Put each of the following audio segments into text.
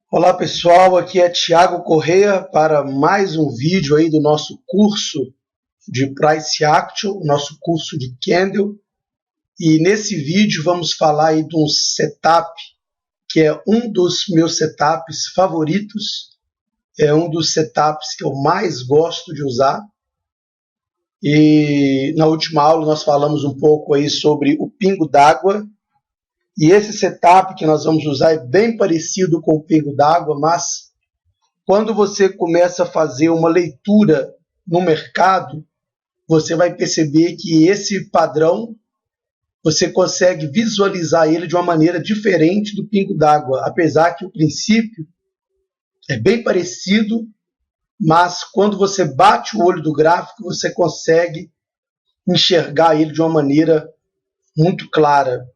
Olá pessoal, aqui é Thiago Correia para mais um vídeo aí do nosso curso de Price Action, nosso curso de Candle. E nesse vídeo vamos falar aí de um setup que é um dos meus setups favoritos, é um dos setups que eu mais gosto de usar. E na última aula nós falamos um pouco aí sobre o pingo d'água. E esse setup que nós vamos usar é bem parecido com o pingo d'água, mas quando você começa a fazer uma leitura no mercado, você vai perceber que esse padrão, você consegue visualizar ele de uma maneira diferente do pingo d'água, apesar que o princípio é bem parecido, mas quando você bate o olho do gráfico, você consegue enxergar ele de uma maneira muito clara.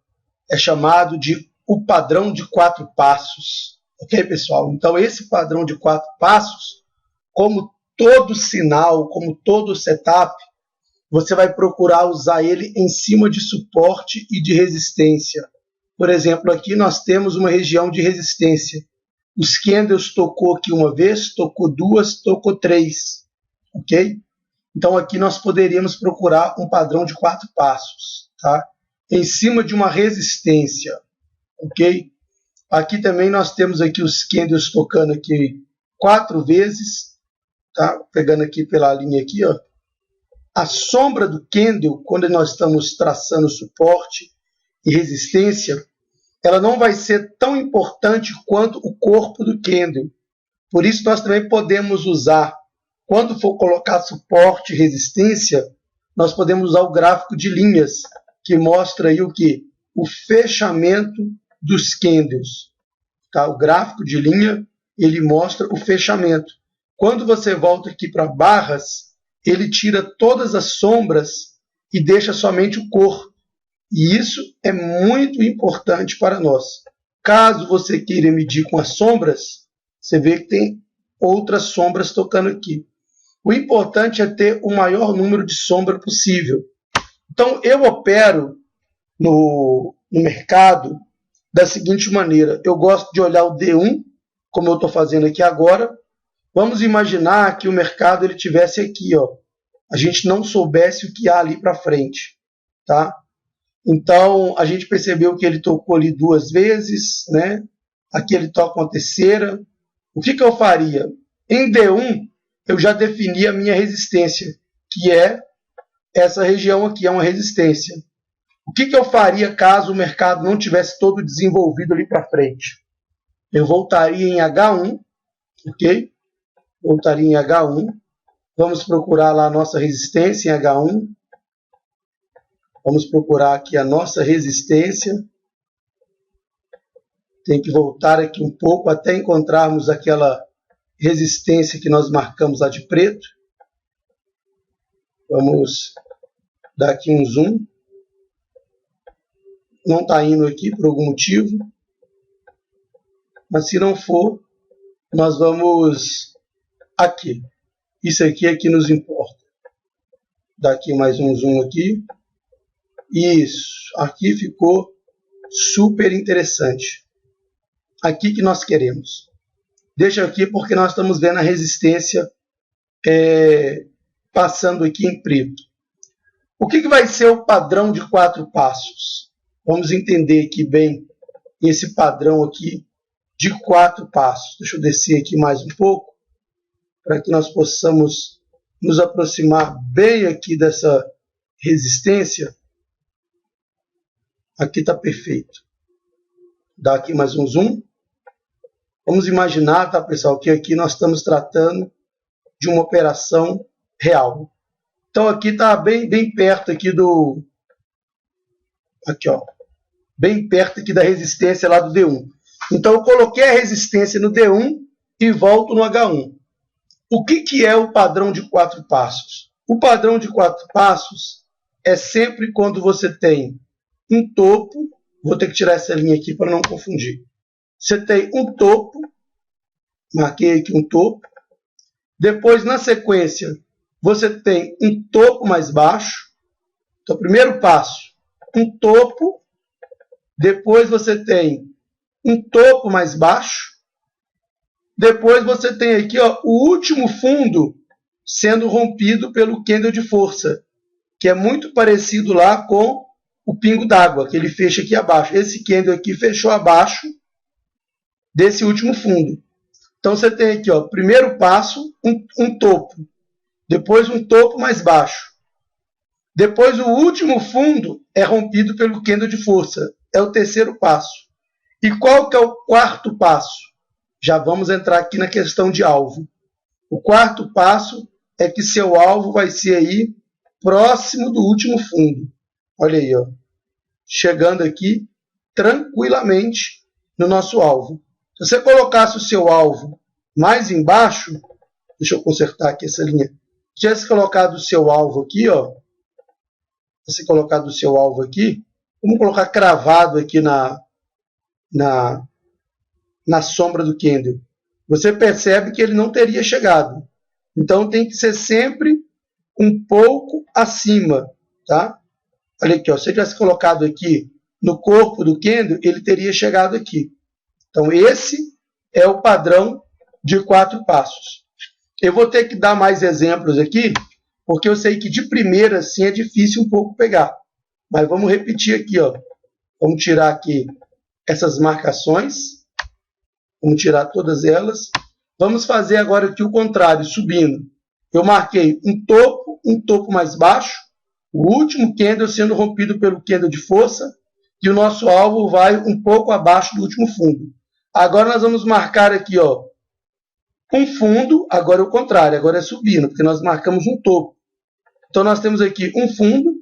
É chamado de o padrão de 4 passos. Ok, pessoal? Então, esse padrão de 4 passos, como todo sinal, como todo setup, você vai procurar usar ele em cima de suporte e de resistência. Por exemplo, aqui nós temos uma região de resistência. Os candles tocou aqui uma vez, tocou duas, tocou três. Ok? Então, aqui nós poderíamos procurar um padrão de 4 passos. Tá? Em cima de uma resistência, ok? Aqui também nós temos aqui os candles tocando aqui 4 vezes, tá? Pegando aqui pela linha aqui, ó. A sombra do candle, quando nós estamos traçando suporte e resistência, ela não vai ser tão importante quanto o corpo do candle. Por isso nós também podemos usar, quando for colocar suporte e resistência, nós podemos usar o gráfico de linhas, que mostra aí o que? O fechamento dos candles. Tá? O gráfico de linha, ele mostra o fechamento. Quando você volta aqui para barras, ele tira todas as sombras e deixa somente o corpo. E isso é muito importante para nós. Caso você queira medir com as sombras, você vê que tem outras sombras tocando aqui. O importante é ter o maior número de sombra possível. Então, eu opero no mercado da seguinte maneira. Eu gosto de olhar o D1, como eu estou fazendo aqui agora. Vamos imaginar que o mercado ele tivesse aqui, ó. A gente não soubesse o que há ali para frente. Tá? Então, a gente percebeu que ele tocou ali 2 vezes, né? Aqui ele toca uma terceira. O que eu faria? Em D1, eu já defini a minha resistência, que é essa região aqui, é uma resistência. O que eu faria caso o mercado não tivesse todo desenvolvido ali para frente? Eu voltaria em H1, ok? Voltaria em H1. Vamos procurar lá a nossa resistência em H1. Vamos procurar aqui a nossa resistência. Tem que voltar aqui um pouco até encontrarmos aquela resistência que nós marcamos lá de preto. Vamos dar aqui um zoom. Não está indo aqui por algum motivo. Mas se não for, nós vamos aqui. Isso aqui é que nos importa. Dá aqui mais um zoom aqui. Isso. Aqui ficou super interessante. Aqui que nós queremos. Deixa aqui porque nós estamos vendo a resistência passando aqui em preto. O que vai ser o padrão de 4 passos? Vamos entender aqui bem esse padrão aqui de 4 passos. Deixa eu descer aqui mais um pouco, para que nós possamos nos aproximar bem aqui dessa resistência. Aqui está perfeito. Dá aqui mais um zoom. Vamos imaginar, tá, pessoal, que aqui nós estamos tratando de uma operação real. Então aqui está bem perto aqui do... Aqui, ó. Bem perto aqui da resistência lá do D1. Então eu coloquei a resistência no D1 e volto no H1. O que é o padrão de 4 passos? O padrão de 4 passos é sempre quando você tem um topo. Vou ter que tirar essa linha aqui para não confundir. Você tem um topo. Marquei aqui um topo. Depois, na sequência, você tem um topo mais baixo. Então, primeiro passo, um topo. Depois você tem um topo mais baixo. Depois você tem aqui, ó, o último fundo sendo rompido pelo candle de força, que é muito parecido lá com o pingo d'água, que ele fecha aqui abaixo. Esse candle aqui fechou abaixo desse último fundo. Então você tem aqui, ó, primeiro passo, um topo, depois um topo mais baixo. Depois o último fundo é rompido pelo candle de força. É o terceiro passo. E qual que é o quarto passo? Já vamos entrar aqui na questão de alvo. O quarto passo é que seu alvo vai ser aí próximo do último fundo. Olha aí, ó. Chegando aqui tranquilamente no nosso alvo. Se você colocasse o seu alvo mais embaixo, deixa eu consertar aqui essa linha. Se tivesse colocado o seu alvo aqui, ó. Se colocado o seu alvo aqui, vamos colocar cravado aqui na sombra do candle. Você percebe que ele não teria chegado. Então tem que ser sempre um pouco acima, tá? Olha aqui, ó, se eu tivesse colocado aqui no corpo do candle, ele teria chegado aqui. Então esse é o padrão de 4 passos. Eu vou ter que dar mais exemplos aqui, porque eu sei que de primeira assim é difícil um pouco pegar. Mas vamos repetir aqui, ó. Vamos tirar aqui essas marcações. Vamos tirar todas elas. Vamos fazer agora aqui o contrário, subindo. Eu marquei um topo mais baixo, o último candle sendo rompido pelo candle de força, e o nosso alvo vai um pouco abaixo do último fundo. Agora nós vamos marcar aqui, ó, um fundo, agora é o contrário, agora é subindo, porque nós marcamos um topo. Então nós temos aqui um fundo,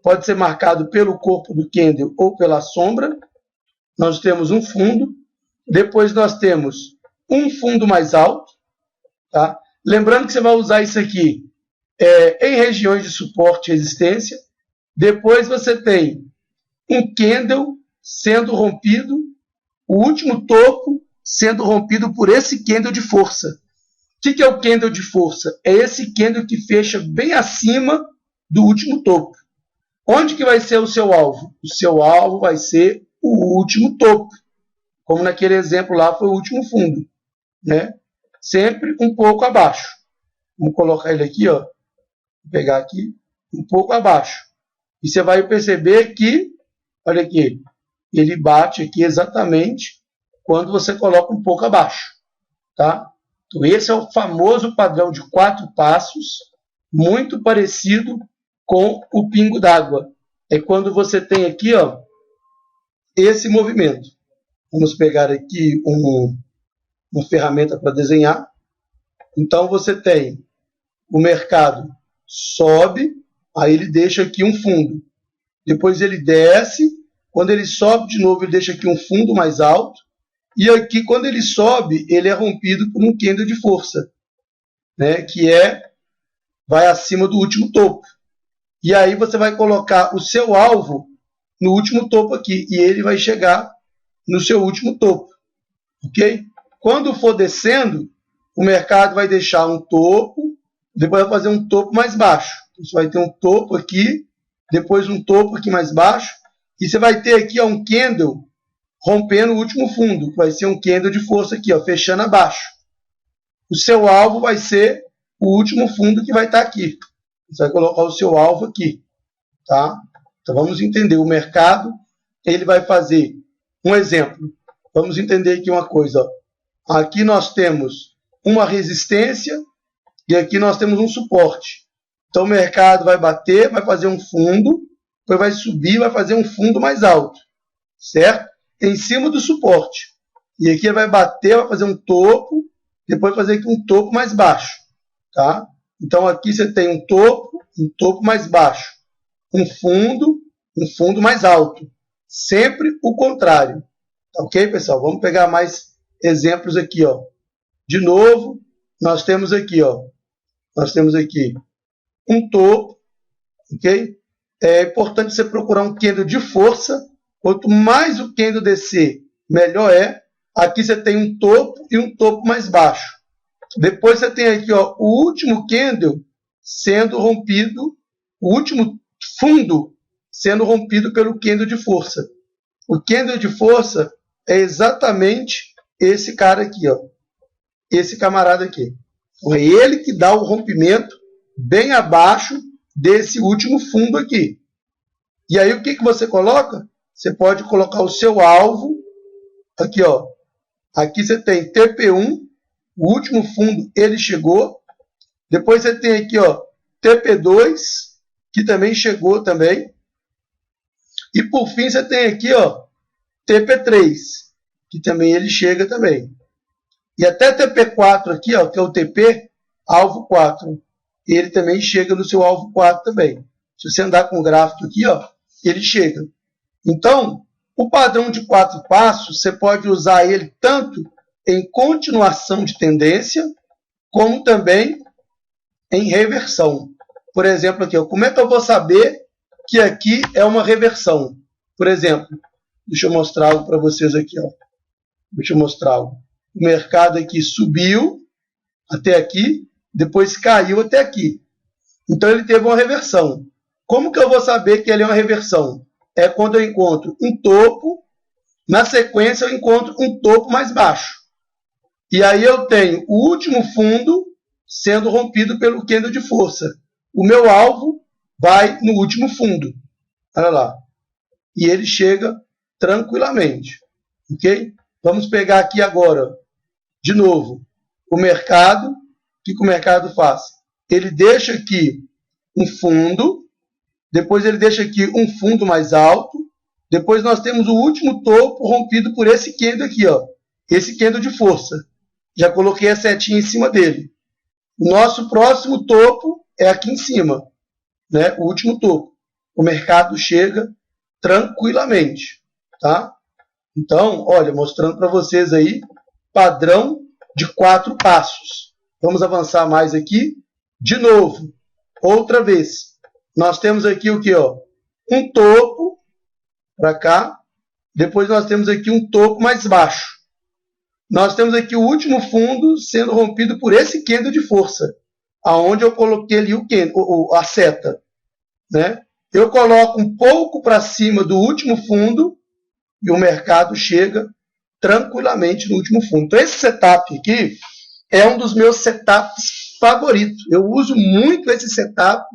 pode ser marcado pelo corpo do candle ou pela sombra. Nós temos um fundo, depois nós temos um fundo mais alto, tá? Lembrando que você vai usar isso aqui em regiões de suporte e resistência. Depois você tem um candle sendo rompido, o último topo sendo rompido por esse candle de força. O que é o candle de força? É esse candle que fecha bem acima do último topo. Onde que vai ser o seu alvo? O seu alvo vai ser o último topo. Como naquele exemplo lá foi o último fundo, né? Sempre um pouco abaixo. Vamos colocar ele aqui, ó. Vou pegar aqui, um pouco abaixo. E você vai perceber que, olha aqui, ele bate aqui exatamente quando você coloca um pouco abaixo, tá? Então esse é o famoso padrão de 4 passos, muito parecido com o pingo d'água. É quando você tem aqui, ó, esse movimento. Vamos pegar aqui uma ferramenta para desenhar. Então você tem o mercado sobe, aí ele deixa aqui um fundo. Depois ele desce, quando ele sobe de novo ele deixa aqui um fundo mais alto. E aqui quando ele sobe, ele é rompido por um candle de força, né, que vai acima do último topo. E aí você vai colocar o seu alvo no último topo aqui, e ele vai chegar no seu último topo, ok? Quando for descendo, o mercado vai deixar um topo, depois vai fazer um topo mais baixo. Então, você vai ter um topo aqui, depois um topo aqui mais baixo, e você vai ter aqui ó, um candle rompendo o último fundo, que vai ser um candle de força aqui, ó, fechando abaixo. O seu alvo vai ser o último fundo que vai estar aqui. Você vai colocar o seu alvo aqui, tá? Então vamos entender, o mercado, ele vai fazer um exemplo. Vamos entender aqui uma coisa, ó. Aqui nós temos uma resistência e aqui nós temos um suporte. Então o mercado vai bater, vai fazer um fundo, depois vai subir, vai fazer um fundo mais alto, certo? Em cima do suporte. E aqui ele vai bater, vai fazer um topo, depois fazer aqui um topo mais baixo, tá? Então aqui você tem um topo mais baixo, um fundo mais alto. Sempre o contrário. Tá ok, pessoal? Vamos pegar mais exemplos aqui, ó. De novo, nós temos aqui, ó. Nós temos aqui um topo, ok? É importante você procurar um candle de força. Quanto mais o candle descer, melhor é. Aqui você tem um topo e um topo mais baixo. Depois você tem aqui ó, o último candle sendo rompido, o último fundo sendo rompido pelo candle de força. O candle de força é exatamente esse cara aqui, ó. esse camarada aqui. Então é ele que dá o rompimento bem abaixo desse último fundo aqui. E aí o que você coloca? Você pode colocar o seu alvo aqui, ó. Aqui você tem TP1, o último fundo ele chegou. Depois você tem aqui, ó, TP2, que também chegou também. E por fim você tem aqui, ó, TP3, que também ele chega também. E até TP4 aqui, ó, que é o TP, alvo 4. Ele também chega no seu alvo 4 também. Se você andar com o gráfico aqui, ó, ele chega. Então, o padrão de 4 passos, você pode usar ele tanto em continuação de tendência, como também em reversão. Por exemplo, aqui, ó, como é que eu vou saber que aqui é uma reversão? Por exemplo, deixa eu mostrar algo para vocês aqui, ó. Deixa eu mostrar algo. O mercado aqui subiu até aqui, depois caiu até aqui. Então ele teve uma reversão. Como que eu vou saber que ele é uma reversão? É quando eu encontro um topo, na sequência eu encontro um topo mais baixo. E aí eu tenho o último fundo sendo rompido pelo candle de força. O meu alvo vai no último fundo. Olha lá. E ele chega tranquilamente. Ok? Vamos pegar aqui agora, de novo, o mercado. O que o mercado faz? Ele deixa aqui um fundo, depois ele deixa aqui um fundo mais alto, depois nós temos o último topo rompido por esse candle aqui, ó, esse candle de força. Já coloquei a setinha em cima dele. O nosso próximo topo é aqui em cima, né? O último topo. O mercado chega tranquilamente, tá? Então, olha, mostrando para vocês aí, padrão de 4 passos. Vamos avançar mais aqui. De novo, outra vez. Nós temos aqui o que, ó? Um topo para cá. Depois nós temos aqui um topo mais baixo. Nós temos aqui o último fundo sendo rompido por esse candle de força, aonde eu coloquei ali o candle, a seta, né? Eu coloco um pouco para cima do último fundo e o mercado chega tranquilamente no último fundo. Então esse setup aqui é um dos meus setups favoritos. Eu uso muito esse setup.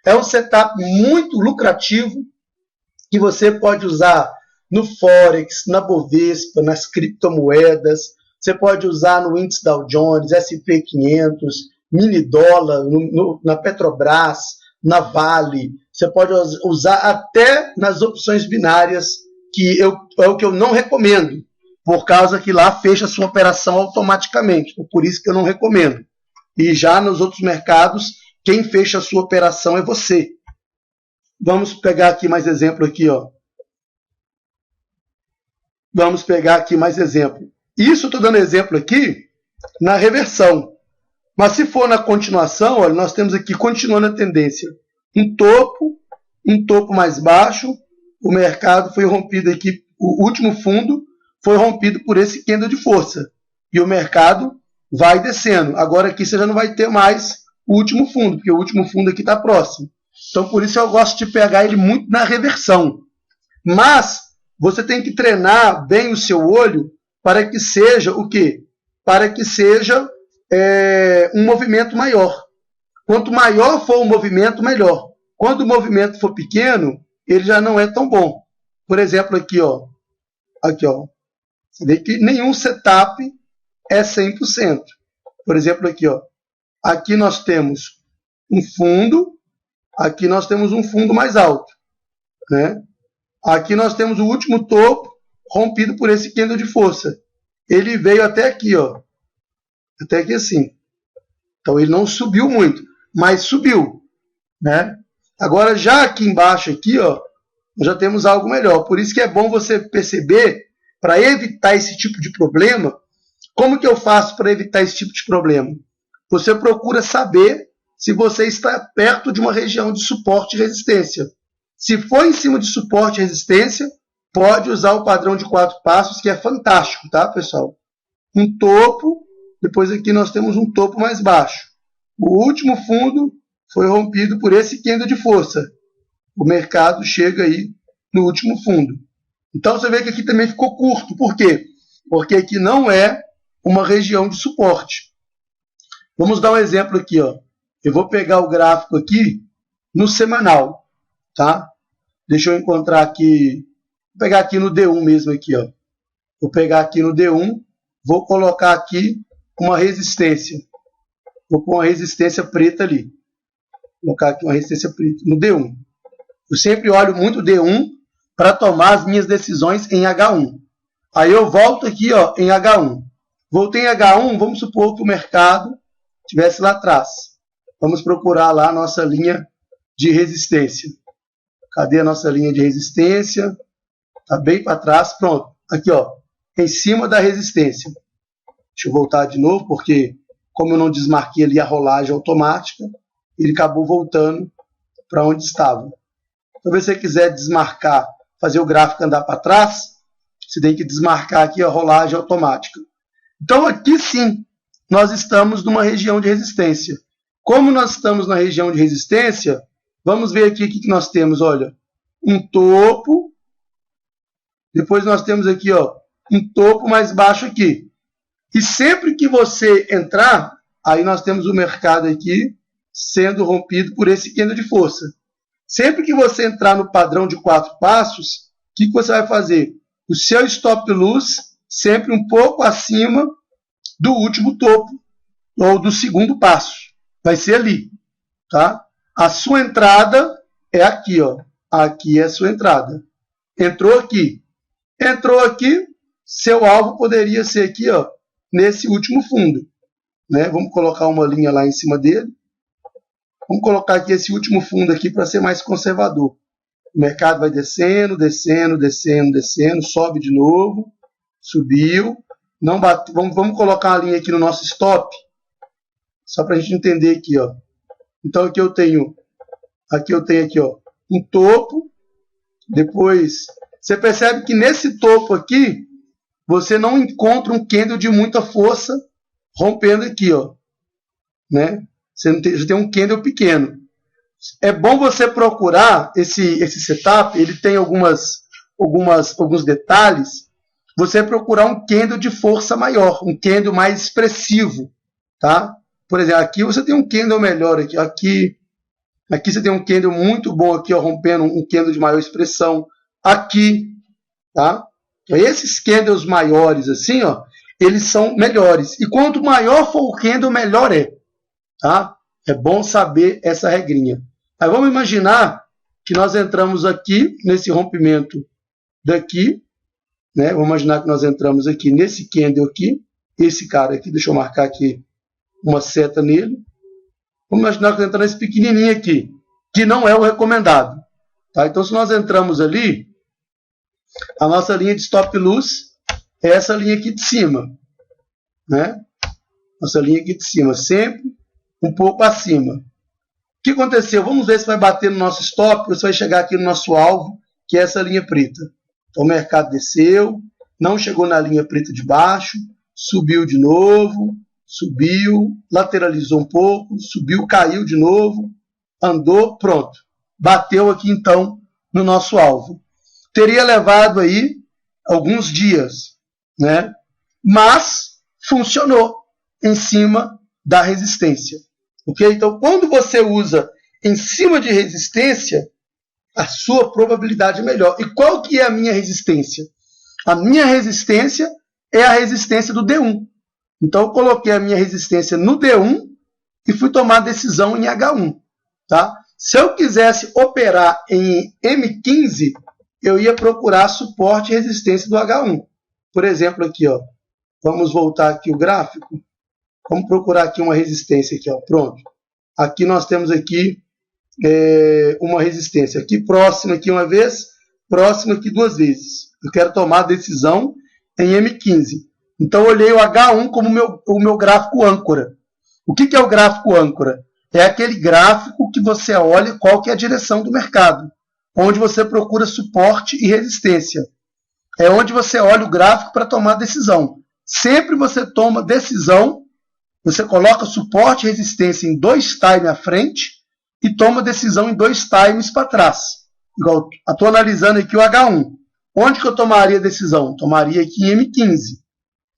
É um setup muito lucrativo que você pode usar no Forex, na Bovespa, nas criptomoedas. Você pode usar no índice Dow Jones, SP500, mini dólar, na Petrobras, na Vale. Você pode usar até nas opções binárias, que é o que eu não recomendo, por causa que lá fecha a sua operação automaticamente. Por isso que eu não recomendo. E já nos outros mercados, quem fecha a sua operação é você. Vamos pegar aqui mais exemplo aqui, ó. Vamos pegar aqui mais exemplo. Isso eu estou dando exemplo aqui na reversão. Mas se for na continuação, olha, nós temos aqui, continuando a tendência, um topo mais baixo, o mercado foi rompido aqui, o último fundo foi rompido por esse candle de força. E o mercado vai descendo. Agora aqui você já não vai ter mais o último fundo, porque o último fundo aqui está próximo. Então por isso eu gosto de pegar ele muito na reversão. Mas você tem que treinar bem o seu olho para que seja o quê? Para que seja um movimento maior. Quanto maior for o movimento, melhor. Quando o movimento for pequeno, ele já não é tão bom. Por exemplo, aqui, ó. Aqui, ó. Você vê que nenhum setup é 100%. Por exemplo, aqui, ó. Aqui nós temos um fundo. Aqui nós temos um fundo mais alto, né? Aqui nós temos o último topo rompido por esse candle de força. Ele veio até aqui, ó. Até aqui assim. Então ele não subiu muito, mas subiu, né? Agora já aqui embaixo aqui, ó, nós já temos algo melhor. Por isso que é bom você perceber, para evitar esse tipo de problema, como que eu faço para evitar esse tipo de problema? Você procura saber se você está perto de uma região de suporte e resistência. Se for em cima de suporte e resistência, pode usar o padrão de 4 passos, que é fantástico, tá, pessoal? Um topo, depois aqui nós temos um topo mais baixo. O último fundo foi rompido por esse candle de força. O mercado chega aí no último fundo. Então você vê que aqui também ficou curto. Por quê? Porque aqui não é uma região de suporte. Vamos dar um exemplo aqui, ó. Eu vou pegar o gráfico aqui no semanal, tá? Deixa eu encontrar aqui, vou pegar aqui no D1 mesmo aqui, ó. Vou pegar aqui no D1, vou colocar aqui uma resistência. Vou pôr uma resistência preta ali. Vou colocar aqui uma resistência preta no D1. Eu sempre olho muito o D1 para tomar as minhas decisões em H1. Aí eu volto aqui, ó, em H1. Voltei em H1, vamos supor que o mercado estivesse lá atrás. Vamos procurar lá a nossa linha de resistência. Cadê a nossa linha de resistência? Está bem para trás. Pronto. Aqui, ó, em cima da resistência. Deixa eu voltar de novo, porque como eu não desmarquei ali a rolagem automática, ele acabou voltando para onde estava. Então, se você quiser desmarcar, fazer o gráfico andar para trás, você tem que desmarcar aqui a rolagem automática. Então, aqui sim, nós estamos numa região de resistência. Como nós estamos na região de resistência, vamos ver aqui o que nós temos. Olha, um topo, depois nós temos aqui, ó, um topo mais baixo aqui. E sempre que você entrar, aí nós temos o mercado aqui sendo rompido por esse candle de força. Sempre que você entrar no padrão de 4 passos, o que você vai fazer? O seu stop loss sempre um pouco acima do último topo, ou do segundo passo. Vai ser ali, tá? A sua entrada é aqui, ó. Aqui é a sua entrada. Entrou aqui. Entrou aqui, seu alvo poderia ser aqui, ó, nesse último fundo, né? Vamos colocar uma linha lá em cima dele. Vamos colocar aqui esse último fundo aqui para ser mais conservador. O mercado vai descendo, descendo, descendo, descendo, sobe de novo, subiu, não bate, vamos colocar uma linha aqui no nosso stop, só para a gente entender aqui, ó. Então aqui eu tenho aqui, ó, um topo, depois você percebe que nesse topo aqui você não encontra um candle de muita força rompendo aqui, ó, né? Você tem um candle pequeno. É bom você procurar esse setup, ele tem alguns detalhes. Você procurar um candle de força maior, um candle mais expressivo, tá? Por exemplo, aqui você tem um candle melhor aqui você tem um candle muito bom aqui, ó, rompendo um candle de maior expressão aqui, tá? Então, esses candles maiores assim, ó, eles são melhores. E quanto maior for o candle, melhor é. Tá? É bom saber essa regrinha. Aí vamos imaginar que nós entramos aqui nesse rompimento daqui, né? Vamos imaginar que nós entramos aqui nesse candle aqui, esse cara aqui, deixa eu marcar aqui uma seta nele. Vamos imaginar que nós entramos nesse pequenininho aqui, que não é o recomendado. Tá? Então, se nós entramos ali, a nossa linha de stop loss é essa linha aqui de cima, né? Nossa linha aqui de cima, sempre um pouco acima. O que aconteceu? Vamos ver se vai bater no nosso stop ou se vai chegar aqui no nosso alvo, que é essa linha preta. Então o mercado desceu, não chegou na linha preta de baixo, subiu de novo, subiu, lateralizou um pouco, subiu, caiu de novo, andou, pronto. Bateu aqui então no nosso alvo. Teria levado aí alguns dias, né? Mas funcionou em cima da resistência. Okay? Então, quando você usa em cima de resistência, a sua probabilidade é melhor. E qual que é a minha resistência? A minha resistência é a resistência do D1. Então, eu coloquei a minha resistência no D1 e fui tomar a decisão em H1. Tá? Se eu quisesse operar em M15, eu ia procurar suporte e resistência do H1. Por exemplo, aqui, ó, vamos voltar aqui o gráfico. Vamos procurar aqui uma resistência aqui, ó. Pronto. Aqui nós temos aqui uma resistência. Aqui próxima aqui uma vez, próxima aqui 2 vezes. Eu quero tomar a decisão em M15. Então eu olhei o H1 como o meu gráfico âncora. O que é o gráfico âncora? É aquele gráfico que você olha qual que é a direção do mercado, onde você procura suporte e resistência. É onde você olha o gráfico para tomar decisão. Sempre você toma decisão, você coloca suporte e resistência em 2 times à frente e toma decisão em 2 times para trás. Igual, estou analisando aqui o H1. Onde que eu tomaria decisão? Tomaria aqui em M15.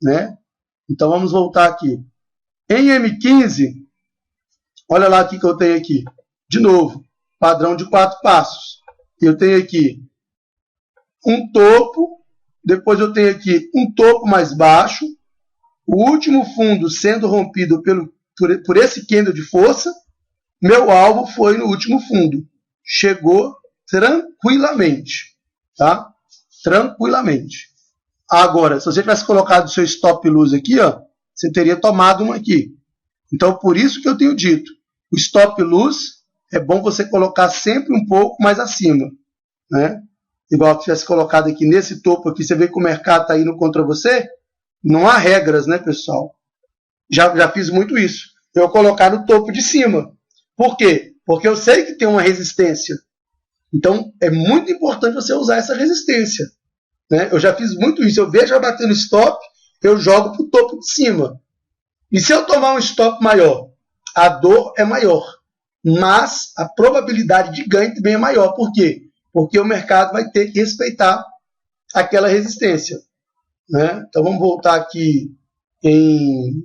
Né? Então vamos voltar aqui. Em M15, olha lá o que eu tenho aqui. De novo, padrão de 4 passos. Eu tenho aqui um topo, depois eu tenho aqui um topo mais baixo, o último fundo sendo rompido por esse candle de força, meu alvo foi no último fundo. Chegou tranquilamente, tá? Tranquilamente. Agora, se você tivesse colocado o seu stop loss aqui, ó, você teria tomado uma aqui. Então, por isso que eu tenho dito, o stop loss é bom você colocar sempre um pouco mais acima, né? Igual que tivesse colocado aqui nesse topo aqui, você vê que o mercado está indo contra você, não há regras, né, pessoal? Já fiz muito isso. Eu colocar no topo de cima. Por quê? Porque eu sei que tem uma resistência. Então, é muito importante você usar essa resistência, né? Eu já fiz muito isso. Eu vejo ela batendo stop, eu jogo para o topo de cima. E se eu tomar um stop maior, a dor é maior. Mas a probabilidade de ganho também é maior. Por quê? Porque o mercado vai ter que respeitar aquela resistência, né? Então, vamos voltar aqui em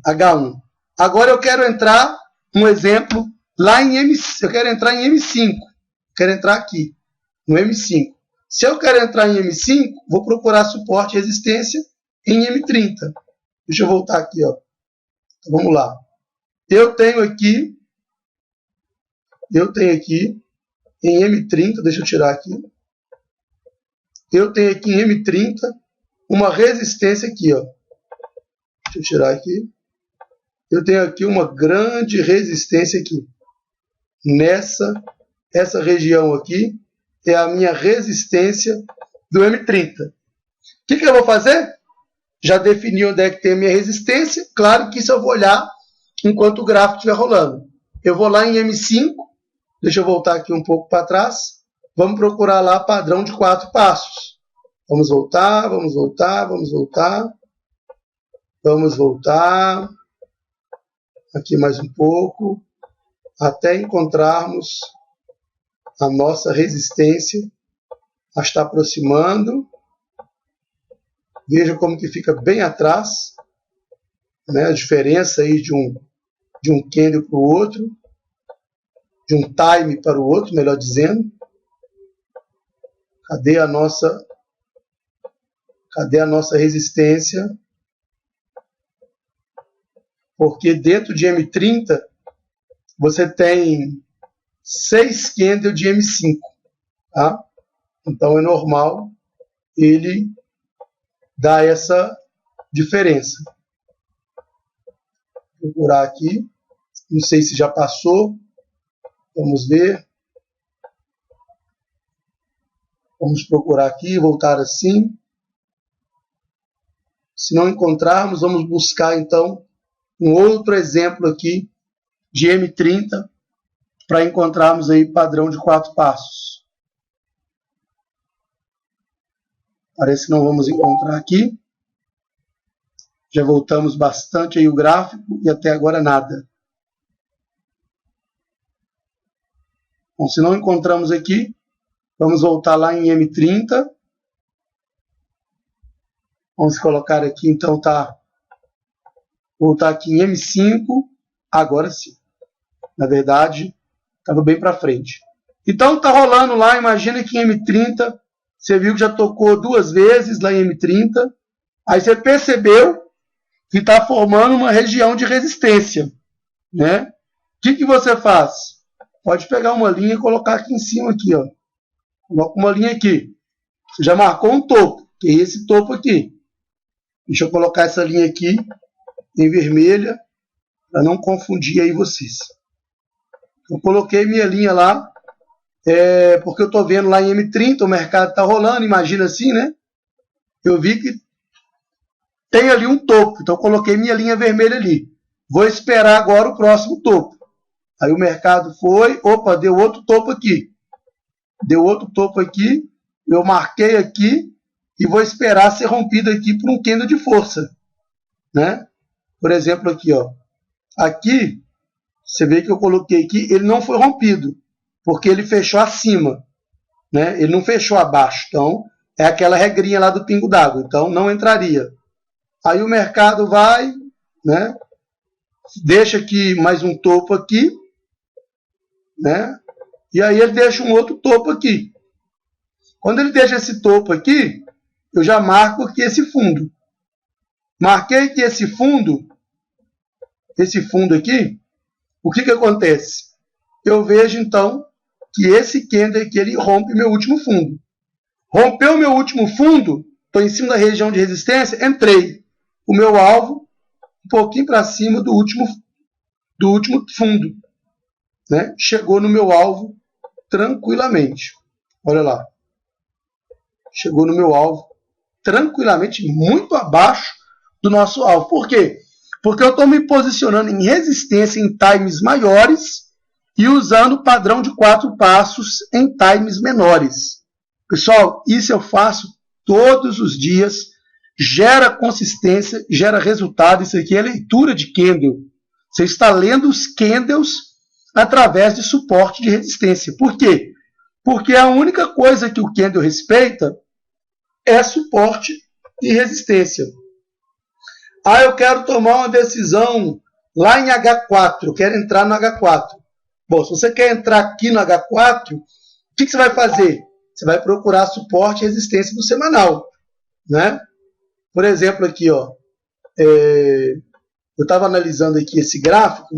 H1. Agora eu quero entrar, um exemplo, lá em M5. Eu quero entrar em M5. Quero entrar aqui, no M5. Se eu quero entrar em M5, vou procurar suporte e resistência em M30. Deixa eu voltar aqui, ó. Então, vamos lá. Eu tenho aqui em M30, deixa eu tirar aqui. Eu tenho aqui em M30 uma resistência aqui, ó. Deixa eu tirar aqui. Eu tenho aqui uma grande resistência aqui. Essa região aqui é a minha resistência do M30. O que eu vou fazer? Já defini onde é que tem a minha resistência. Claro que isso eu vou olhar enquanto o gráfico estiver rolando. Eu vou lá em M5. Deixa eu voltar aqui um pouco para trás. Vamos procurar lá padrão de 4 passos. Vamos voltar, vamos voltar, vamos voltar. Vamos voltar. Aqui mais um pouco. Até encontrarmos a nossa resistência. Ela está aproximando. Veja como que fica bem atrás, né? A diferença aí de um candle para o outro, de um time para o outro, melhor dizendo. Cadê a nossa resistência? Porque dentro de M30 você tem 6 candles de M5, tá? Então é normal ele dar essa diferença. Vou procurar aqui, não sei se já passou, vamos ver. Vamos procurar aqui, voltar assim. Se não encontrarmos, vamos buscar então um outro exemplo aqui de M30 para encontrarmos aí padrão de 4 passos. Parece que não vamos encontrar aqui. Já voltamos bastante aí o gráfico e até agora nada. Bom, se não encontramos aqui, vamos voltar lá em M30. Vamos colocar aqui, então tá. Voltar aqui em M5. Agora sim. Na verdade, estava bem para frente. Então tá rolando lá, imagina que em M30, você viu que já tocou 2 vezes lá em M30. Aí você percebeu que está formando uma região de resistência, né? O que você faz? Pode pegar uma linha e colocar aqui em cima, aqui, ó. Coloca uma linha aqui. Você já marcou um topo, que é esse topo aqui. Deixa eu colocar essa linha aqui em vermelha, para não confundir aí vocês. Eu coloquei minha linha lá, porque eu estou vendo lá em M30, o mercado está rolando, imagina assim, né? Eu vi que tem ali um topo, então eu coloquei minha linha vermelha ali. Vou esperar agora o próximo topo. Aí o mercado foi, opa, deu outro topo aqui. Deu outro topo aqui, eu marquei aqui e vou esperar ser rompido aqui por um candle de força, né? Por exemplo, aqui, ó. Aqui, você vê que eu coloquei aqui, ele não foi rompido, porque ele fechou acima, né? Ele não fechou abaixo. Então, é aquela regrinha lá do pingo d'água. Então, não entraria. Aí o mercado vai, né? Deixa aqui mais um topo aqui, né? E aí ele deixa um outro topo aqui. Quando ele deixa esse topo aqui, eu já marco aqui esse fundo. Marquei aqui esse fundo aqui, o que acontece? Eu vejo então que esse candle aqui ele rompe meu último fundo. Rompeu o meu último fundo, estou em cima da região de resistência, entrei. O meu alvo um pouquinho para cima do último fundo, né? Chegou no meu alvo tranquilamente. Olha lá. Chegou no meu alvo tranquilamente, muito abaixo do nosso alvo. Por quê? Porque eu estou me posicionando em resistência em times maiores e usando o padrão de 4 passos em times menores. Pessoal, isso eu faço todos os dias, gera consistência, gera resultado. Isso aqui é leitura de candle. Você está lendo os candles através de suporte de resistência. Por quê? Porque a única coisa que o candle respeita é suporte e resistência. Ah, eu quero tomar uma decisão lá em H4, eu quero entrar no H4. Bom, se você quer entrar aqui no H4, o que você vai fazer? Você vai procurar suporte e resistência do semanal, né? Por exemplo, aqui, ó, eu estava analisando aqui esse gráfico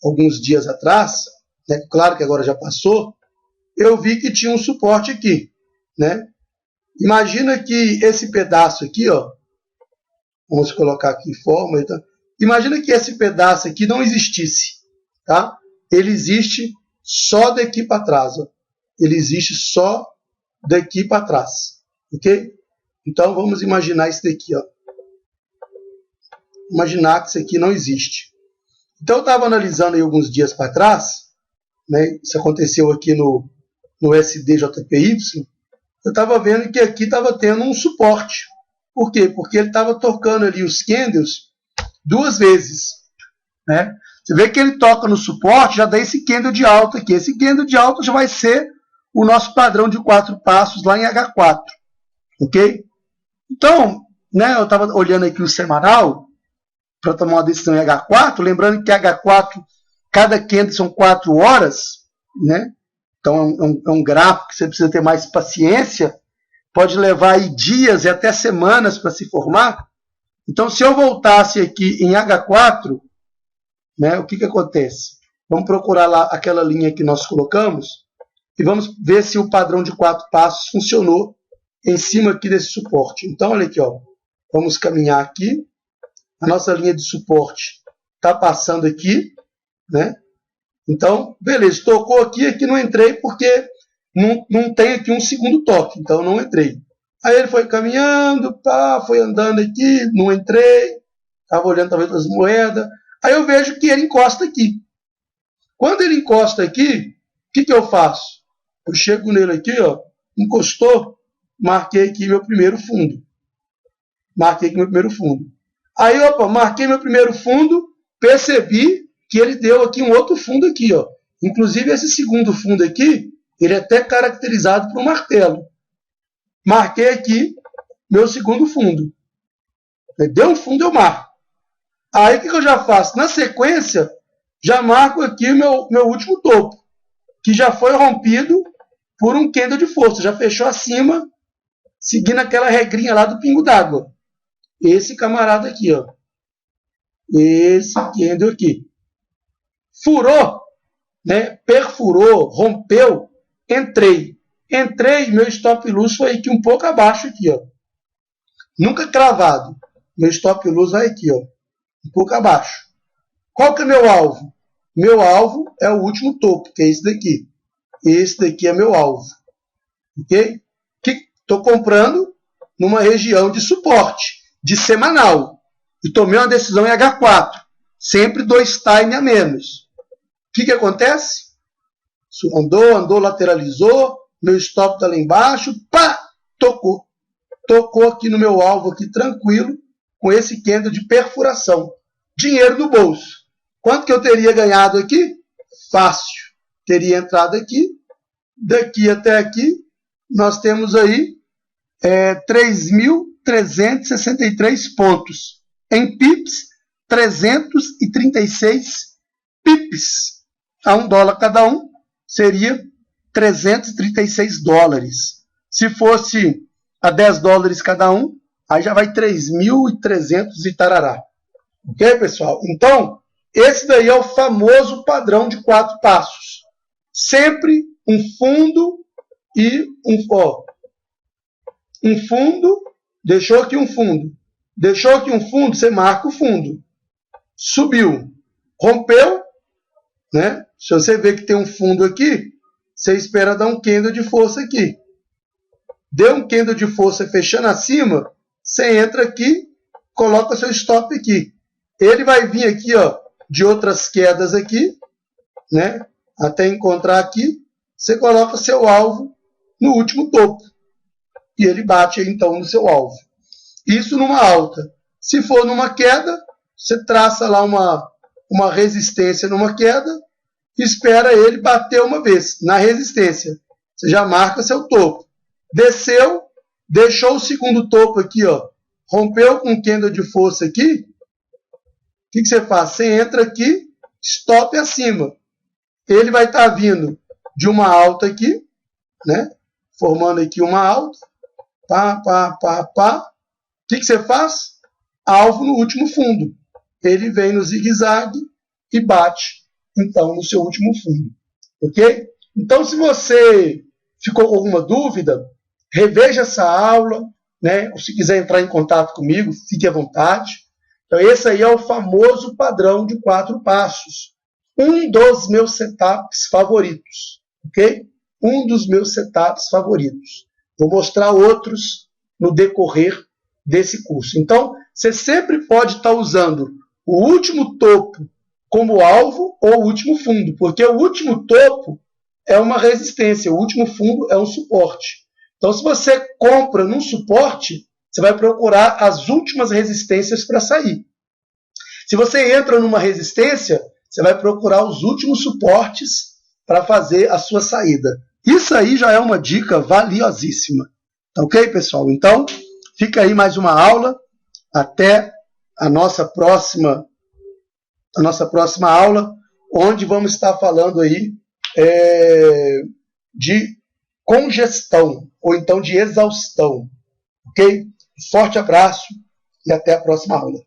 alguns dias atrás, né? Claro que agora já passou, eu vi que tinha um suporte aqui, né? Imagina que esse pedaço aqui, ó, vamos colocar aqui em forma, então, imagina que esse pedaço aqui não existisse, tá? Ele existe só daqui para trás, ó. Ele existe só daqui para trás, ok? Então vamos imaginar isso daqui, ó. Imaginar que isso aqui não existe. Então eu estava analisando aí alguns dias para trás, né? Isso aconteceu aqui no SDJPY. Eu estava vendo que aqui estava tendo um suporte. Por quê? Porque ele estava tocando ali os candles 2 vezes, né? Você vê que ele toca no suporte, já dá esse candle de alta aqui. Esse candle de alta já vai ser o nosso padrão de 4 passos lá em H4, ok? Então, né, eu estava olhando aqui o semanal para tomar uma decisão em H4, lembrando que H4, cada candle são 4 horas, né? Então é um gráfico que você precisa ter mais paciência, pode levar aí dias e até semanas para se formar. Então, se eu voltasse aqui em H4, né, o que acontece? Vamos procurar lá aquela linha que nós colocamos e vamos ver se o padrão de 4 passos funcionou em cima aqui desse suporte. Então, olha aqui, ó, vamos caminhar aqui. A nossa linha de suporte está passando aqui, né? Então, beleza, tocou aqui, aqui não entrei porque não tem aqui um segundo toque, então não entrei. Aí ele foi caminhando, pá, foi andando aqui, não entrei, estava olhando talvez as moedas. Aí eu vejo que ele encosta aqui. Quando ele encosta aqui, o que eu faço? Eu chego nele aqui, ó, encostou, marquei aqui meu primeiro fundo. Marquei aqui meu primeiro fundo. Aí, opa, marquei meu primeiro fundo, percebi que ele deu aqui um outro fundo aqui, ó. Inclusive esse segundo fundo aqui, ele é até caracterizado por um martelo. Marquei aqui meu segundo fundo. Deu um fundo, eu marco. Aí o que eu já faço? Na sequência, já marco aqui o meu último topo, que já foi rompido por um candle de força. Já fechou acima, seguindo aquela regrinha lá do pingo d'água. Esse camarada aqui, ó. Esse candle aqui. Furou, né? Perfurou, rompeu, entrei. Entrei, meu stop loss foi aqui um pouco abaixo aqui, ó. Nunca cravado. Meu stop loss vai aqui, ó. Um pouco abaixo. Qual que é meu alvo? Meu alvo é o último topo, que é esse daqui. Esse daqui é meu alvo. Ok? Estou comprando numa região de suporte, de semanal. E tomei uma decisão em H4. Sempre 2 time a menos. O que acontece? Andou, lateralizou. Meu stop está lá embaixo. Pá! Tocou. Tocou aqui no meu alvo, aqui tranquilo, com esse candle de perfuração. Dinheiro no bolso. Quanto que eu teria ganhado aqui? Fácil. Teria entrado aqui. Daqui até aqui, nós temos aí 3.000 363 pontos. Em pips, 336 pips. A $1 cada um, seria 336 dólares. Se fosse a $10 cada um, aí já vai 3.300 e tarará. Ok, pessoal? Então, esse daí é o famoso padrão de 4 passos. Sempre um fundo e um fundo, deixou aqui um fundo. Deixou aqui um fundo, você marca o fundo. Subiu, rompeu, né? Se você vê que tem um fundo aqui, você espera dar um candle de força aqui. Deu um candle de força fechando acima, você entra aqui, coloca seu stop aqui. Ele vai vir aqui, ó, de outras quedas aqui, né? Até encontrar aqui, você coloca seu alvo no último topo. E ele bate então no seu alvo. Isso numa alta. Se for numa queda, você traça lá uma resistência numa queda, espera ele bater uma vez na resistência. Você já marca seu topo. Desceu, deixou o segundo topo aqui, ó, rompeu com um candle de força aqui. O que você faz? Você entra aqui, stop acima. Ele vai estar vindo de uma alta aqui, né? Formando aqui uma alta. Pá, pá, pá, pá. O que você faz? Alvo no último fundo. Ele vem no zigue-zague e bate, então, no seu último fundo. Ok? Então, se você ficou com alguma dúvida, reveja essa aula, né? Ou se quiser entrar em contato comigo, fique à vontade. Então, esse aí é o famoso padrão de 4 passos. Um dos meus setups favoritos. Ok? Um dos meus setups favoritos. Vou mostrar outros no decorrer desse curso. Então, você sempre pode estar usando o último topo como alvo ou o último fundo, porque o último topo é uma resistência, o último fundo é um suporte. Então, se você compra num suporte, você vai procurar as últimas resistências para sair. Se você entra numa resistência, você vai procurar os últimos suportes para fazer a sua saída. Isso aí já é uma dica valiosíssima. Tá ok, pessoal? Então, fica aí mais uma aula. Até a nossa próxima aula, onde vamos estar falando aí de congestão, ou então de exaustão. Ok? Forte abraço e até a próxima aula.